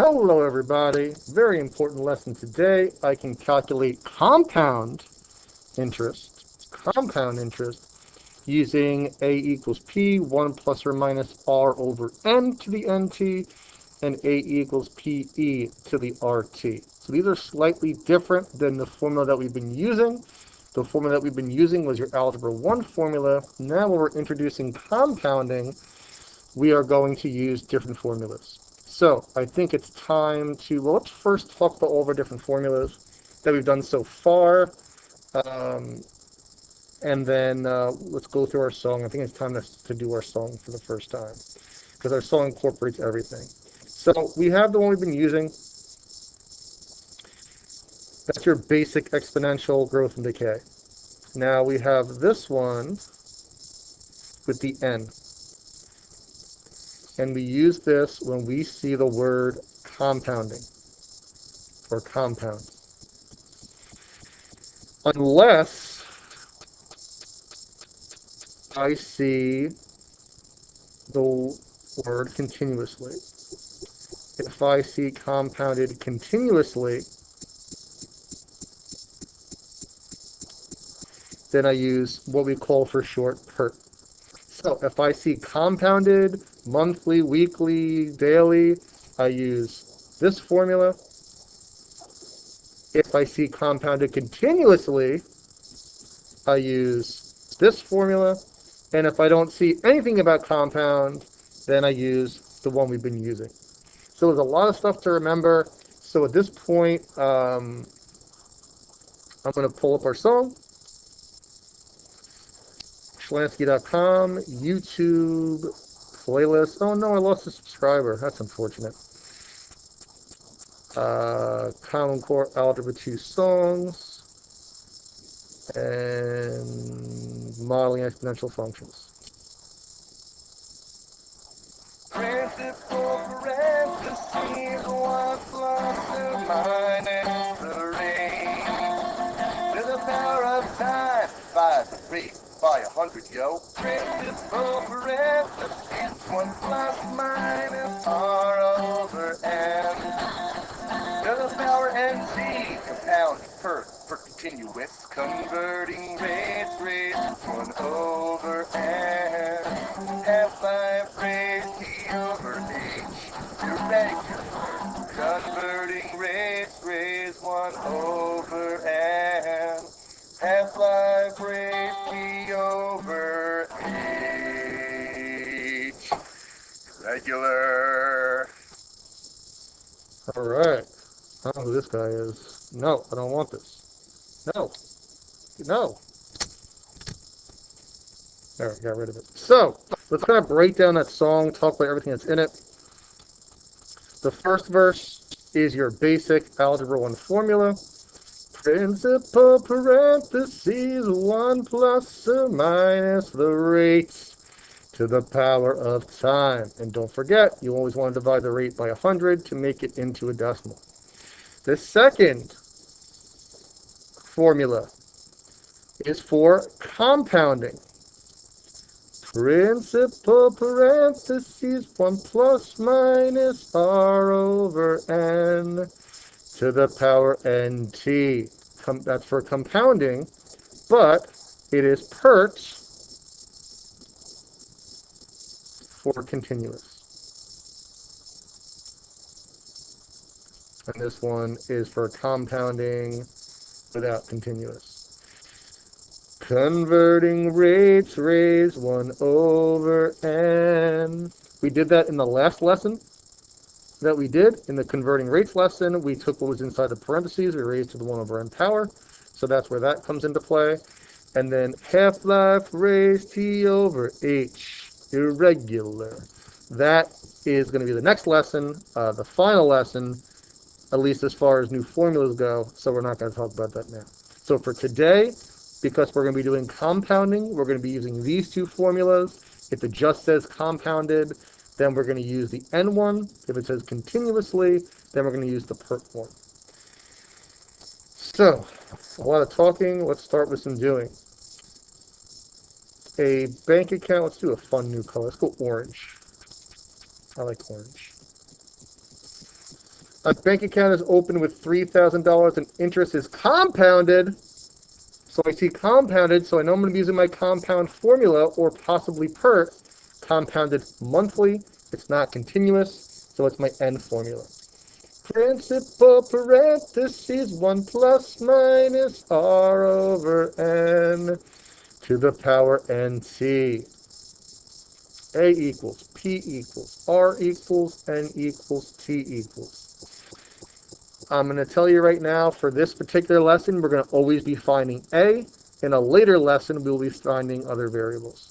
Hello everybody, very important lesson today. I can calculate compound interest using a equals p, 1 plus or minus r over n to the nt, and a equals pe to the rt. So these are slightly different than the formula that we've been using. The formula that we've been using was your Algebra 1 formula. Now when we're introducing compounding, we are going to use different formulas. So I think it's time to, well, let's first talk about all of our different formulas that we've done so far. Um, and then let's go through our song. I think it's time to do our song for the first time because our song incorporates everything. So we have the one we've been using. That's your basic exponential growth and decay. Now we have this one with the n. And we use this when we see the word compounding or compound. Unless I see the word continuously. If I see compounded continuously, then I use what we call for short PERT. So if I see compounded monthly, weekly, daily, I use this formula. If I see compounded continuously, I use this formula. And if I don't see anything about compound, then I use the one we've been using. So there's a lot of stuff to remember. So at this point, I'm going to pull up our song. Schlansky.com, YouTube playlist. Oh no, I lost a subscriber. That's unfortunate. Common Core Algebra 2 songs and modeling exponential functions. Principal parentheses, 1 plus or minus the rate to the power of time, 5 to 3 by 100, yo. Principal parentheses, 1 plus minus r over n to the power nt, compound per continuous, converting rates 1 over n, half-life raised t over h, irregular, converting rates 1 over n, half-life raised t over h, regular. All right. I don't know who this guy is. No, I don't want this. No. No. There, got rid of it. So, let's kind of break down that song, talk about everything that's in it. The first verse is your basic Algebra 1 formula. Principal parentheses, 1 plus or minus the rates to the power of time. And don't forget, you always want to divide the rate by 100 to make it into a decimal. The second formula is for compounding. Principal parentheses, 1 plus minus r over n to the power nt. That's for compounding, but it is PERT for continuous. And this one is for compounding without continuous. Converting rates raised 1 over n. We did that in the last lesson that we did. In the converting rates lesson, we took what was inside the parentheses, we raised to the 1 over n power. So that's where that comes into play. And then half-life raised t over h, irregular. That is going to be the next lesson, the final lesson, at least as far as new formulas go, so we're not going to talk about that now. So for today, because we're going to be doing compounding, we're going to be using these two formulas. If it just says compounded, then we're going to use the n one. If it says continuously, then we're going to use the PERT one. So, a lot of talking, let's start with some doing. A bank account, let's do a fun new color. Let's go orange. I like orange. A bank account is open with $3,000 and interest is compounded. So I see compounded, so I know I'm going to be using my compound formula or possibly PERT. Compounded monthly. It's not continuous, so it's my N formula. Principal parentheses 1 plus minus R over N to the power NT. A equals, P equals, R equals, N equals, T equals. I'm going to tell you right now, for this particular lesson, we're going to always be finding A. In a later lesson, we'll be finding other variables.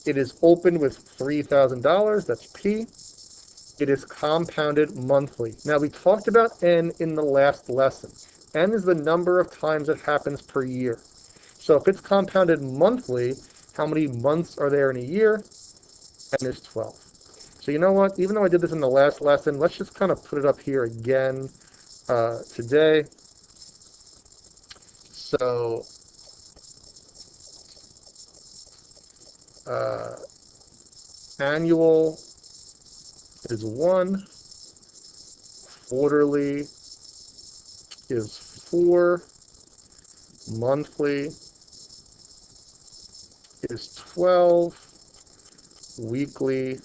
It is open with $3,000, that's P. It is compounded monthly. Now, we talked about N in the last lesson. N is the number of times it happens per year. So if it's compounded monthly, how many months are there in a year? N is 12. So you know what? Even though I did this in the last lesson, let's just kind of put it up here again today. So annual is 1, quarterly is 4, monthly is 12, weekly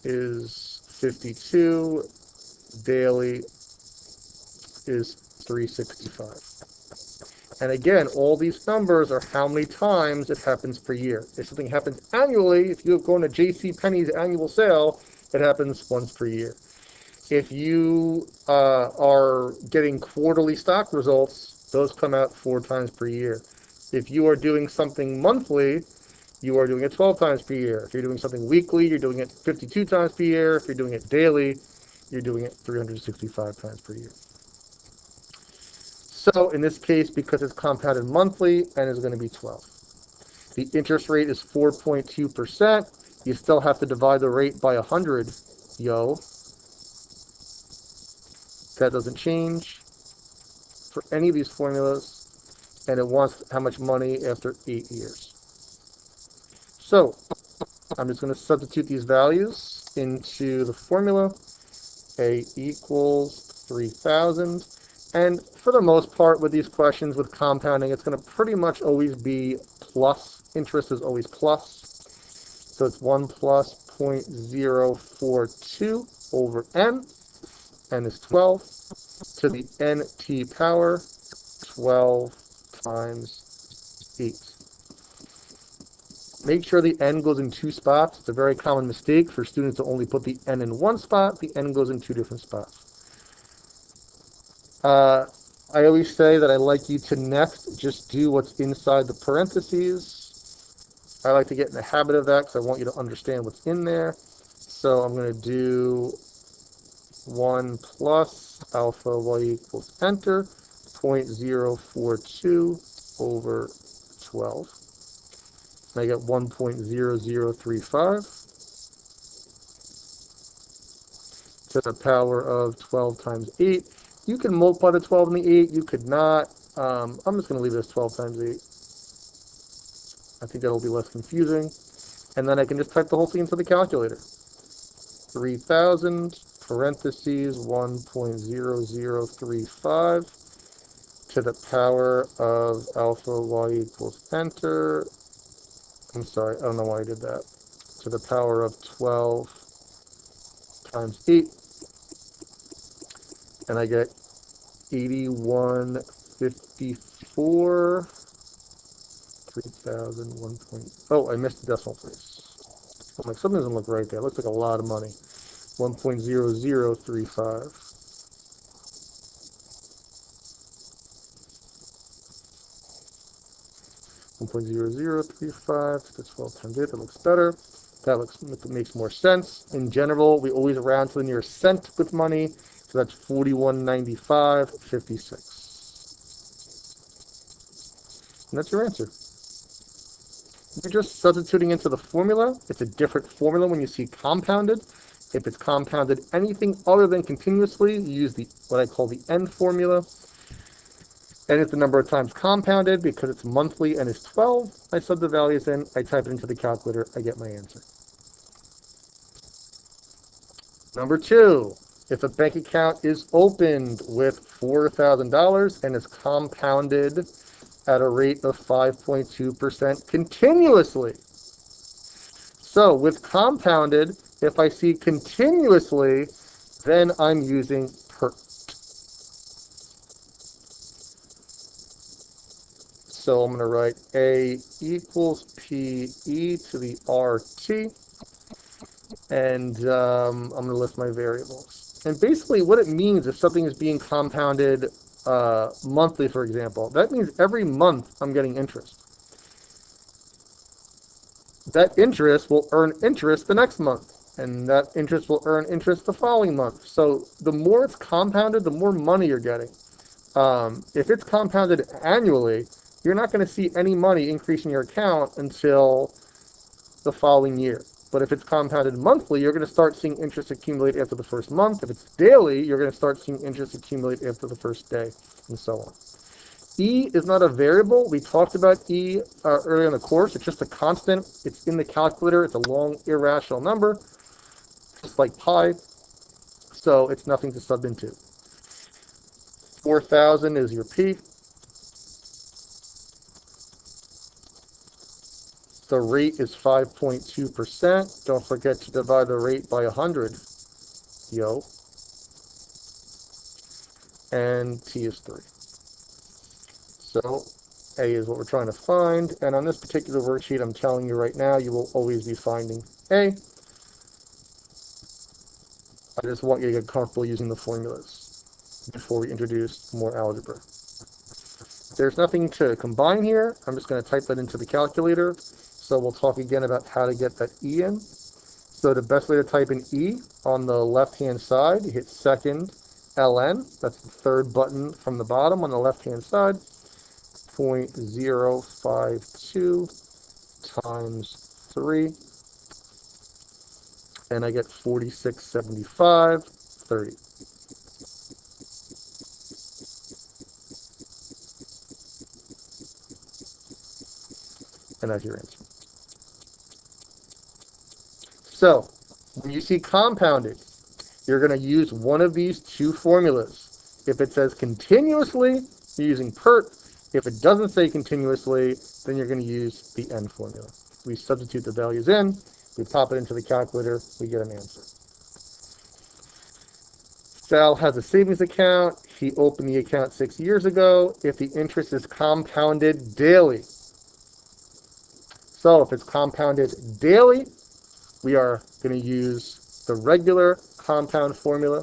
is 52, daily is 365. And again, all these numbers are how many times it happens per year. If something happens annually, if you go on a JCPenney's annual sale, it happens once per year. If you are getting quarterly stock results, those come out 4 times per year. If you are doing something monthly, you are doing it 12 times per year. If you're doing something weekly, you're doing it 52 times per year. If you're doing it daily, you're doing it 365 times per year. So in this case, because it's compounded monthly, N is going to be 12. The interest rate is 4.2%. You still have to divide the rate by 100, yo. That doesn't change for any of these formulas. And it wants how much money after 8 years. So I'm just going to substitute these values into the formula. A equals 3,000. And for the most part, with these questions, with compounding, it's going to pretty much always be plus. Interest is always plus. So it's 1 plus 0.042 over N. N is 12 to the NT power, 12 times 8. Make sure the N goes in 2 spots. It's a very common mistake for students to only put the N in 1 spot. The N goes in 2 different spots. I always say that I like you to next just do what's inside the parentheses. I like to get in the habit of that because I want you to understand what's in there. So I'm going to do 1 plus alpha y equals enter 0.042 over 12. And I get 1.0035 to the power of 12 times 8. You can multiply the 12 and the 8. You could not. I'm just going to leave this 12 times 8. I think that will be less confusing. And then I can just type the whole thing into the calculator. 3,000 parentheses 1.0035 to the power of alpha y equals enter. I'm sorry, I don't know why I did that. To the power of 12 times 8. And I get 8154. 3,000, 1. Oh, I missed the decimal place. I'm like, something doesn't look right there. It looks like a lot of money. 1.0035. 1.0035 to the 12 times 8. That looks better. That makes more sense. In general, we always round to the nearest cent with money. So that's 41.95.56. And that's your answer. You're just substituting into the formula. It's a different formula when you see compounded. If it's compounded anything other than continuously, you use what I call the N formula. N is the number of times compounded. Because it's monthly and is 12, I sub the values in, I type it into the calculator, I get my answer. Number two, if a bank account is opened with $4,000 and is compounded at a rate of 5.2% continuously. So with compounded, if I see continuously, then I'm using per. So I'm going to write A equals PE to the RT, and I'm going to list my variables. And basically what it means if something is being compounded monthly, for example, that means every month I'm getting interest. That interest will earn interest the next month, and that interest will earn interest the following month. So the more it's compounded, the more money you're getting. If it's compounded annually, you're not going to see any money increase in your account until the following year. But if it's compounded monthly, you're going to start seeing interest accumulate after the first month. If it's daily, you're going to start seeing interest accumulate after the first day, and so on. E is not a variable. We talked about E earlier in the course. It's just a constant. It's in the calculator. It's a long irrational number, just like pi. So it's nothing to sub into. 4,000 is your P. The rate is 5.2%. Don't forget to divide the rate by 100. Yo. And T is 3. So A is what we're trying to find. And on this particular worksheet, I'm telling you right now, you will always be finding A. I just want you to get comfortable using the formulas before we introduce more algebra. There's nothing to combine here. I'm just going to type that into the calculator. So we'll talk again about how to get that E in. So the best way to type in E, on the left-hand side, you hit second ln. That's the third button from the bottom on the left-hand side. 0.052 times 3. And I get 4675.30. And that's your answer. So, when you see compounded, you're going to use one of these two formulas. If it says continuously, you're using PERT. If it doesn't say continuously, then you're going to use the N formula. We substitute the values in, we pop it into the calculator, we get an answer. Sal has a savings account. He opened the account 6 years ago. If the interest is compounded daily. So if it's compounded daily, we are going to use the regular compound formula.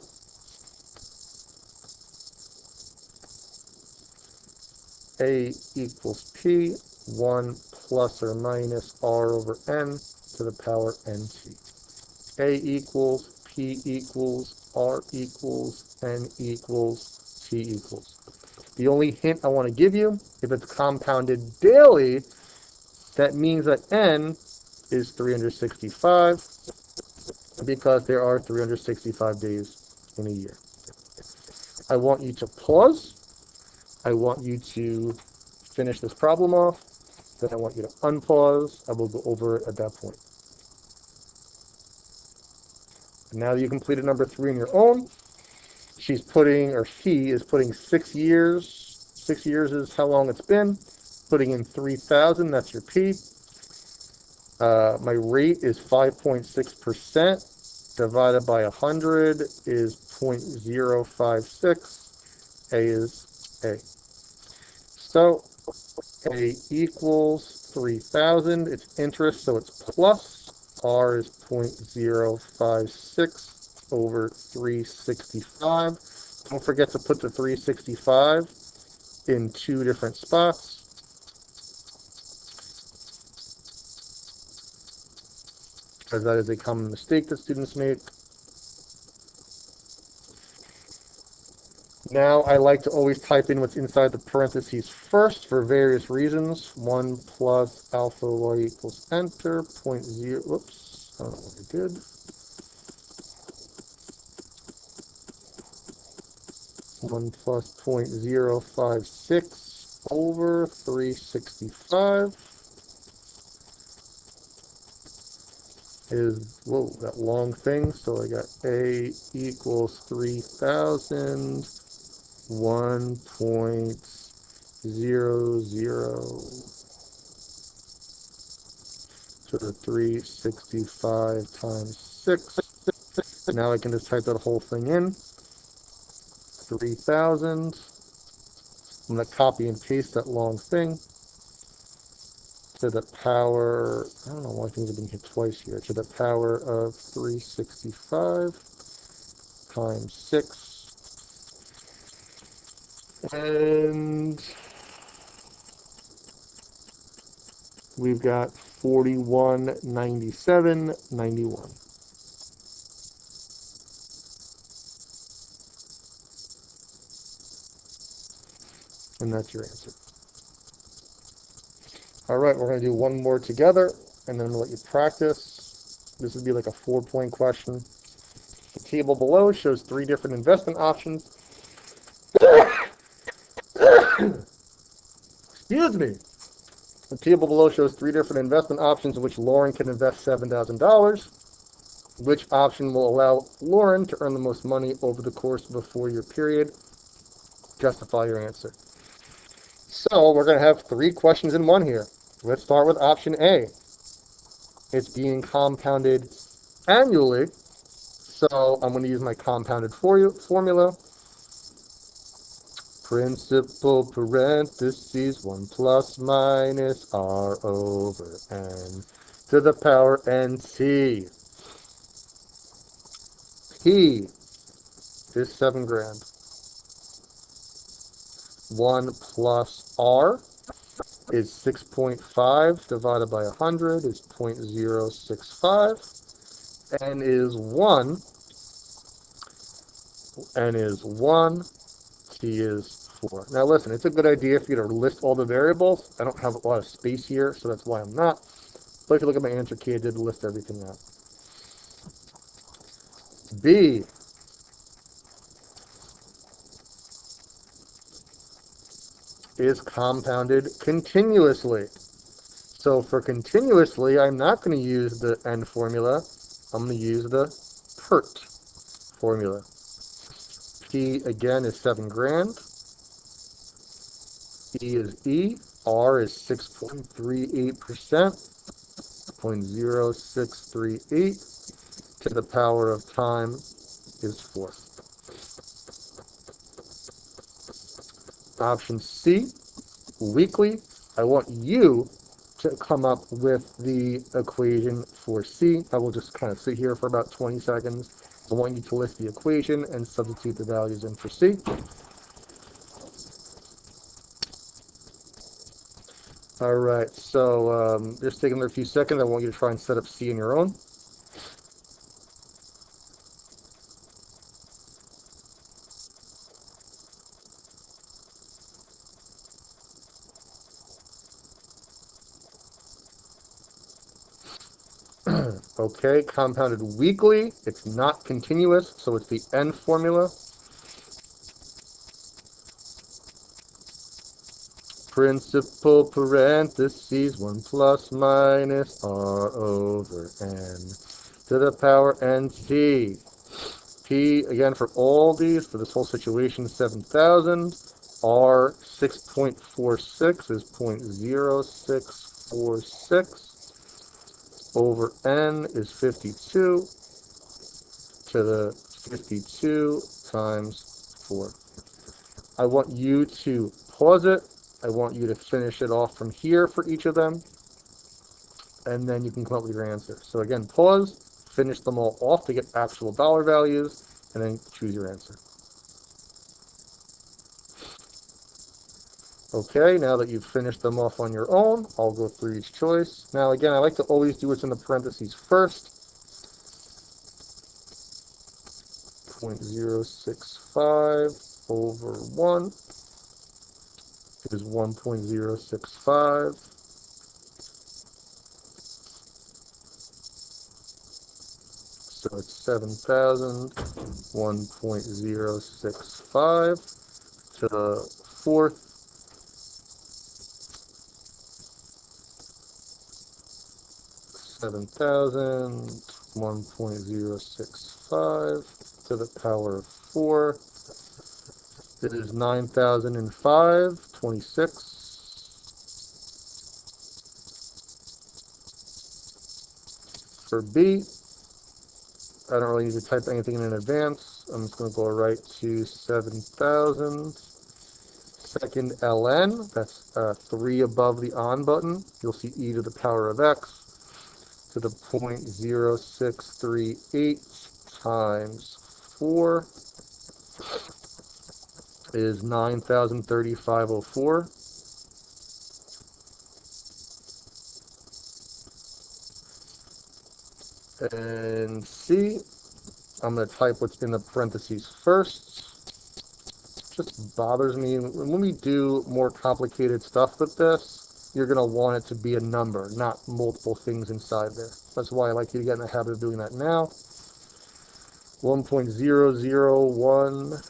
A equals P, 1 plus or minus R over N to the power NT. A equals, P equals, R equals, N equals, T equals. The only hint I want to give you, if it's compounded daily, that means that N is 365 because there are 365 days in a year. I want you to pause. I want you to finish this problem off. Then I want you to unpause. I will go over it at that point. Now that you completed number 3 on your own, she's putting, or he is putting 6 years. 6 years is how long it's been. Putting in 3,000, that's your P. My rate is 5.6%. Divided by 100 is 0.056. A is A. So A equals 3,000. It's interest, so it's plus. R is 0.056 over 365. Don't forget to put the 365 in 2 different spots. Because that is a common mistake that students make. Now I like to always type in what's inside the parentheses first for various reasons. 1 plus alpha y equals enter, 0.0, whoops, I don't know what I did. 1 plus 0.056 over 365 is, whoa, that long thing. So I got A equals 3,000, 1.00 to the 365 times 6. Now I can just type that whole thing in. 3,000. I'm going to copy and paste that long thing to the power, I don't know why things have been hit twice here, to the power of 365 times 6. And we've got 4197.91. And that's your answer. All right, we're going to do one more together, and then I'm going to let you practice. This would be like a 4-point question. The table below shows 3 different investment options. Excuse me. The table below shows 3 different investment options in which Lauren can invest $7,000. Which option will allow Lauren to earn the most money over the course of a 4-year period? Justify your answer. So we're going to have 3 questions in one here. Let's start with option A. It's being compounded annually. So I'm going to use my compounded formula. Principal parentheses 1 plus minus r over n to the power nt. P is 7 grand. 1 plus r is 6.5 divided by 100 is 0.065. N is 1. N is 1. T is 4. Now listen, it's a good idea for you to list all the variables. I don't have a lot of space here, so that's why I'm not. But if you look at my answer key, I did list everything out. B is compounded continuously. So for continuously, I'm not going to use the N formula. I'm going to use the PERT formula. P again is 7 grand. E is E. R is 6.38%. 0.0638 to the power of time is 4. Option C, weekly. I want you to come up with the equation for C. I will just kind of sit here for about 20 seconds. I want you to list the equation and substitute the values in for C. All right, so just taking a few seconds. I want you to try and set up C on your own. Okay, compounded weekly. It's not continuous, so it's the N formula. Principal parentheses 1 plus minus r over n to the power nt. P, again, for all these, for this whole situation, 7,000. R, 6.46 is 0.0646 over n is 52 to the 52 times 4. I want you to pause it. I want you to finish it off from here for each of them, and then you can come up with your answer. So again, pause, finish them all off to get actual dollar values, and then choose your answer. Okay, now that you've finished them off on your own, I'll go through each choice. Now again, I like to always do what's in the parentheses first. 0.065 over 1 is 1.065. So it's 7,000, 1.065 to the 4th. 7,000, 1.065 to the power of 4. It is 9,005, 26. For B, I don't really need to type anything in advance. I'm just going to go right to 7,000. Second ln, that's 3 above the on button. You'll see e to the power of x to the 0.0638 times 4 is 9,035.04. And C, I'm going to type what's in the parentheses first. Just bothers me. When we do more complicated stuff with this, you're going to want it to be a number, not multiple things inside there. That's why I like you to get in the habit of doing that now. 1.001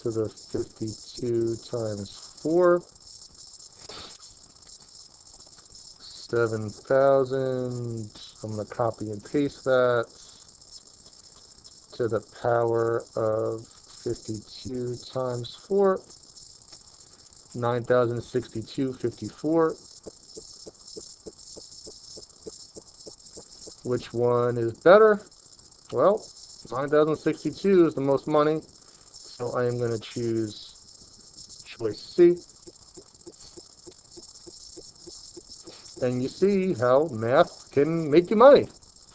to the 52 times 4. 7,000. I'm going to copy and paste that to the power of 52 times 4. 9,062.54. Which one is better? Well, 9,062 is the most money, so I am going to choose choice C. And you see how math can make you money.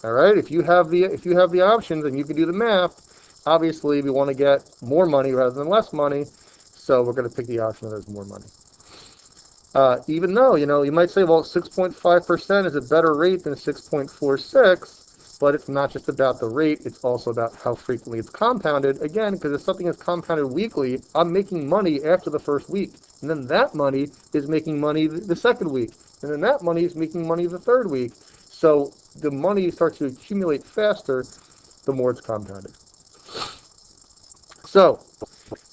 All right, if you have the options and you can do the math, obviously we want to get more money rather than less money, so we're going to pick the option that has more money. Even though, you might say, well, 6.5% is a better rate than 6.46, but it's not just about the rate, it's also about how frequently it's compounded. Again, because if something is compounded weekly, I'm making money after the first week, and then that money is making money the second week, and then that money is making money the third week. So the money starts to accumulate faster the more it's compounded. So,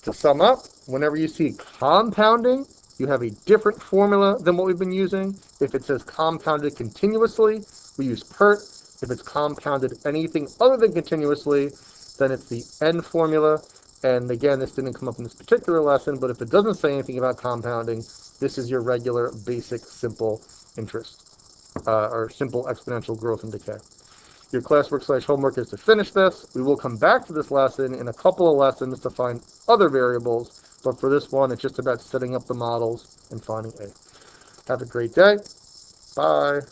to sum up, whenever you see compounding, you have a different formula than what we've been using. If it says compounded continuously, we use PERT. If it's compounded anything other than continuously, then it's the N formula. And again, this didn't come up in this particular lesson, but if it doesn't say anything about compounding, this is your regular, basic, simple interest, or simple exponential growth and decay. Your classwork/homework is to finish this. We will come back to this lesson in a couple of lessons to find other variables, but for this one, it's just about setting up the models and finding A. Have a great day. Bye.